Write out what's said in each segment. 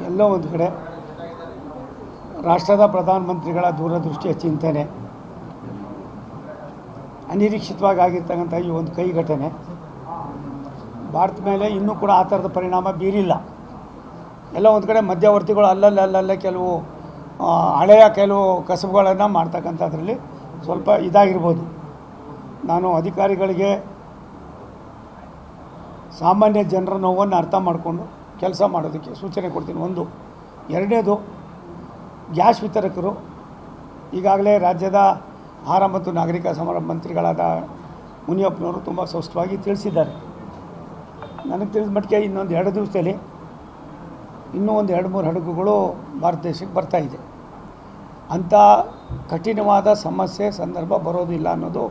ಎಲ್ಲೋ ಒಂದು ಕಡೆ ರಾಷ್ಟ್ರದ ಪ್ರಧಾನಮಂತ್ರಿಗಳ ದೂರದೃಷ್ಟಿಯ ಚಿಂತನೆ, ಅನಿರೀಕ್ಷಿತವಾಗಿ ಆಗಿರ್ತಕ್ಕಂಥ ಈ ಒಂದು ಕೈ ಘಟನೆ ಭಾರತ ಮೇಲೆ ಇನ್ನೂ ಕೂಡ ಆ ಥರದ ಪರಿಣಾಮ ಬೀರಿಲ್ಲ. ಎಲ್ಲ ಒಂದು ಕಡೆ ಮಧ್ಯವರ್ತಿಗಳು ಅಲ್ಲಲ್ಲೇ ಕೆಲವು ಹಳೆಯ ಕೆಲವು ಕಸಬುಗಳನ್ನು ಮಾಡ್ತಕ್ಕಂಥದ್ರಲ್ಲಿ ಸ್ವಲ್ಪ ಇದಾಗಿರ್ಬೋದು. ನಾನು ಅಧಿಕಾರಿಗಳಿಗೆ ಸಾಮಾನ್ಯ ಜನರ ನೋವನ್ನು ಅರ್ಥ ಮಾಡಿಕೊಂಡು ಕೆಲಸ ಮಾಡೋದಕ್ಕೆ ಸೂಚನೆ ಕೊಡ್ತೀನಿ. ಒಂದು. ಎರಡನೇದು, ಗ್ಯಾಸ್ ವಿತರಕರು ಈಗಾಗಲೇ ರಾಜ್ಯದ ಆಹಾರ ಮತ್ತು ನಾಗರಿಕ ಸರಬರಾಜು ಮಂತ್ರಿಗಳಾದ ಮುನಿಯಪ್ಪನವರು ತುಂಬ ಸ್ಪಷ್ಟವಾಗಿ ತಿಳಿಸಿದ್ದಾರೆ. ನನಗೆ ತಿಳಿದ ಮಟ್ಟಿಗೆ ಇನ್ನೊಂದು 2 ದಿವಸದಲ್ಲಿ ಇನ್ನೂ ಒಂದು 2-3 ಹಡಗುಗಳು ಭಾರತ ದೇಶಕ್ಕೆ ಬರ್ತಾಯಿದೆ. ಅಂಥ ಕಠಿಣವಾದ ಸಮಸ್ಯೆ ಸಂದರ್ಭ ಬರೋದಿಲ್ಲ ಅನ್ನೋದು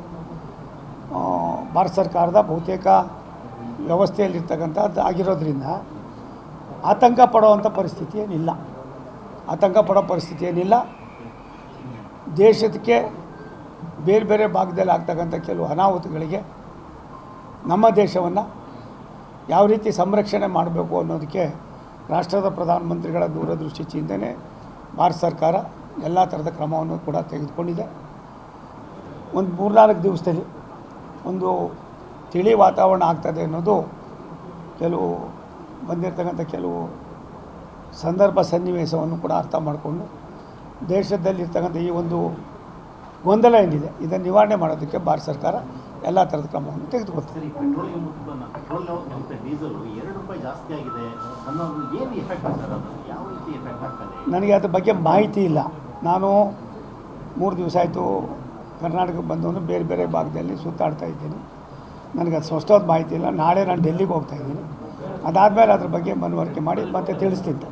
ಭಾರತ ಸರ್ಕಾರದ ಬಹುತೇಕ ವ್ಯವಸ್ಥೆಯಲ್ಲಿರ್ತಕ್ಕಂಥದ್ದು ಆಗಿರೋದ್ರಿಂದ ಆತಂಕ ಪಡುವಂಥ ಪರಿಸ್ಥಿತಿ ಏನಿಲ್ಲ. ದೇಶಕ್ಕೆ ಬೇರೆ ಬೇರೆ ಭಾಗದಲ್ಲಿ ಆಗ್ತಕ್ಕಂಥ ಕೆಲವು ಅನಾಹುತಗಳಿಗೆ ನಮ್ಮ ದೇಶವನ್ನು ಯಾವ ರೀತಿ ಸಂರಕ್ಷಣೆ ಮಾಡಬೇಕು ಅನ್ನೋದಕ್ಕೆ ರಾಷ್ಟ್ರದ ಪ್ರಧಾನಮಂತ್ರಿಗಳ ದೂರದೃಷ್ಟಿ ಚಿಂತನೆ ಭಾರತ ಸರ್ಕಾರ ಎಲ್ಲ ಥರದ ಕ್ರಮವನ್ನು ಕೂಡ ತೆಗೆದುಕೊಂಡಿದೆ. ಒಂದು 3-4 ದಿವಸದಲ್ಲಿ ಒಂದು ತಿಳಿ ವಾತಾವರಣ ಆಗ್ತದೆ ಅನ್ನೋದು ಕೆಲವು ಬಂದಿರತಕ್ಕಂಥ ಕೆಲವು ಸಂದರ್ಭ ಸನ್ನಿವೇಶವನ್ನು ಕೂಡ ಅರ್ಥ ಮಾಡಿಕೊಂಡು ದೇಶದಲ್ಲಿರ್ತಕ್ಕಂಥ ಈ ಒಂದು ಗೊಂದಲ ಏನಿದೆ ಇದನ್ನು ನಿವಾರಣೆ ಮಾಡೋದಕ್ಕೆ ಭಾರತ ಸರ್ಕಾರ ಎಲ್ಲ ಥರದ ಕ್ರಮವನ್ನು ತೆಗೆದುಕೊಳ್ತಾರೆ. ನನಗೆ ಅದ್ರ ಬಗ್ಗೆ ಮಾಹಿತಿ ಇಲ್ಲ. ನಾನು 3 ದಿವಸ ಆಯಿತು ಕರ್ನಾಟಕಕ್ಕೆ ಬಂದವನು ಬೇರೆ ಬೇರೆ ಭಾಗದಲ್ಲಿ ಸುತ್ತಾಡ್ತಾ ಇದ್ದೀನಿ. ನನಗೆ ಅದು ಸ್ಪಷ್ಟವಾದ ಮಾಹಿತಿ ಇಲ್ಲ. ನಾಳೆ ನಾನು ಡೆಲ್ಲಿಗೆ ಹೋಗ್ತಾಯಿದ್ದೀನಿ. ಅದಾದಮೇಲೆ ಅದ್ರ ಬಗ್ಗೆ ಮನವರಿಕೆ ಮಾಡಿ ಮತ್ತೆ ತಿಳಿಸ್ತೀನಿ.